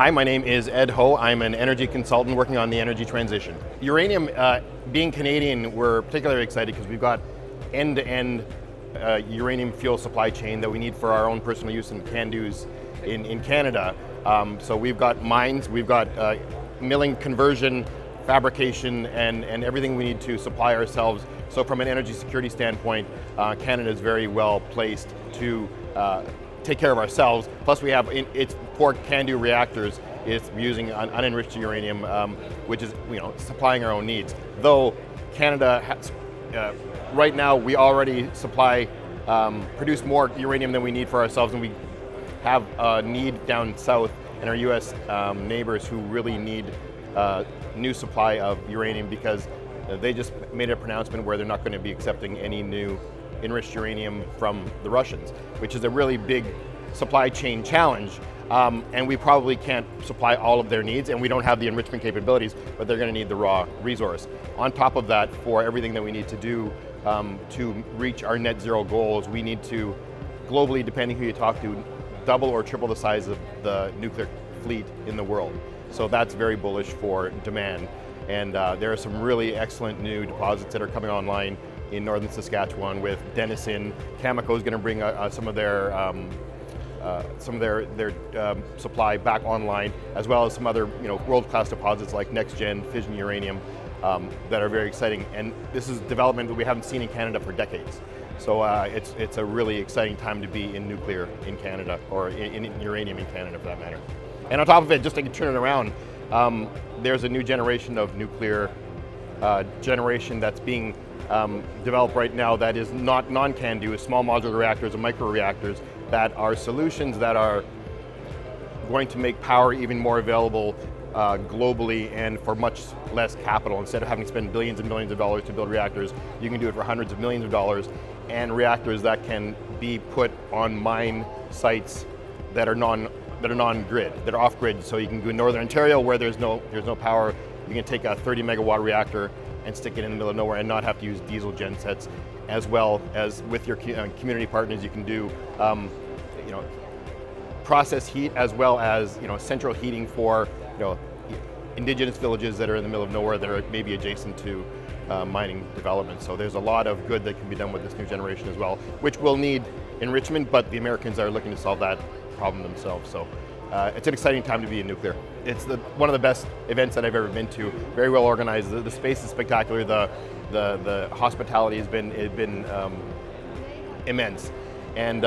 Hi, my name is Ed Ho. I'm an energy consultant working on the energy transition. Uranium, being Canadian, we're particularly excited because we've got end-to-end uranium fuel supply chain that we need for our own personal use and can-dos in Canada. So we've got mines, we've got milling, conversion, fabrication, and everything we need to supply ourselves. So from an energy security standpoint, Canada is very well placed to take care of ourselves. Plus we have, it's for CANDU reactors, it's using unenriched uranium, which is supplying our own needs. Though Canada has, right now we already supply, produce more uranium than we need for ourselves, and we have a need down south in our US neighbors who really need new supply of uranium because they just made a pronouncement where they're not going to be accepting any new enriched uranium from the Russians, which is a really big supply chain challenge. And we probably can't supply all of their needs, and we don't have the enrichment capabilities, but they're going to need the raw resource. On top of that, for everything that we need to do to reach our net zero goals, we need to, globally, depending who you talk to, double or triple the size of the nuclear fleet in the world. So that's very bullish for demand. And there are some really excellent new deposits that are coming online in northern Saskatchewan with Denison. Cameco is going to bring some of their supply back online, as well as some other world-class deposits like next-gen fission uranium that are very exciting. And this is development that we haven't seen in Canada for decades. So it's a really exciting time to be in nuclear in Canada, or in uranium in Canada for that matter. And on top of it, just to turn it around, there's a new generation of nuclear generation that's being developed right now that is not non-CANDU, small modular reactors and micro reactors that are solutions that are going to make power even more available globally and for much less capital. Instead of having to spend billions and billions of dollars to build reactors, you can do it for hundreds of millions of dollars, and reactors that can be put on mine sites that are non-grid, that are off-grid. So you can go in Northern Ontario where there's no power. You can take a 30 megawatt reactor and stick it in the middle of nowhere and not have to use diesel gen sets. As well as with your community partners, you can do process heat, as well as central heating for indigenous villages that are in the middle of nowhere that are maybe adjacent to mining development. So there's a lot of good that can be done with this new generation as well, which will need enrichment, but the Americans are looking to solve that problem themselves. So it's an exciting time to be in nuclear. It's one of the best events that I've ever been to. Very well organized. The space is spectacular. The hospitality has been immense, and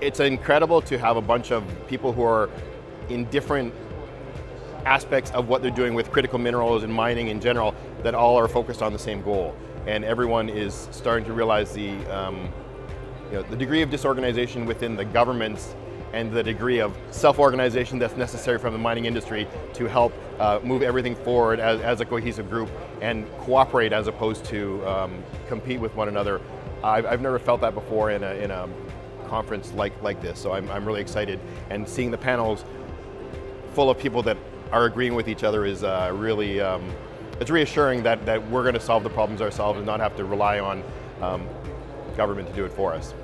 it's incredible to have a bunch of people who are in different aspects of what they're doing with critical minerals and mining in general that all are focused on the same goal, and everyone is starting to realize the degree of disorganization within the governments and the degree of self-organization that's necessary from the mining industry to help move everything forward as a cohesive group and cooperate as opposed to compete with one another. I've never felt that before in a conference like this, so I'm really excited. And seeing the panels full of people that are agreeing with each other is really, it's reassuring that we're going to solve the problems ourselves and not have to rely on government to do it for us.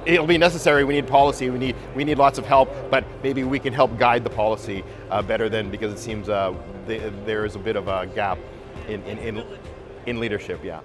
It'll be necessary. We need policy. We need lots of help, but maybe we can help guide the policy better than, because it seems there is a bit of a gap in leadership. Yeah.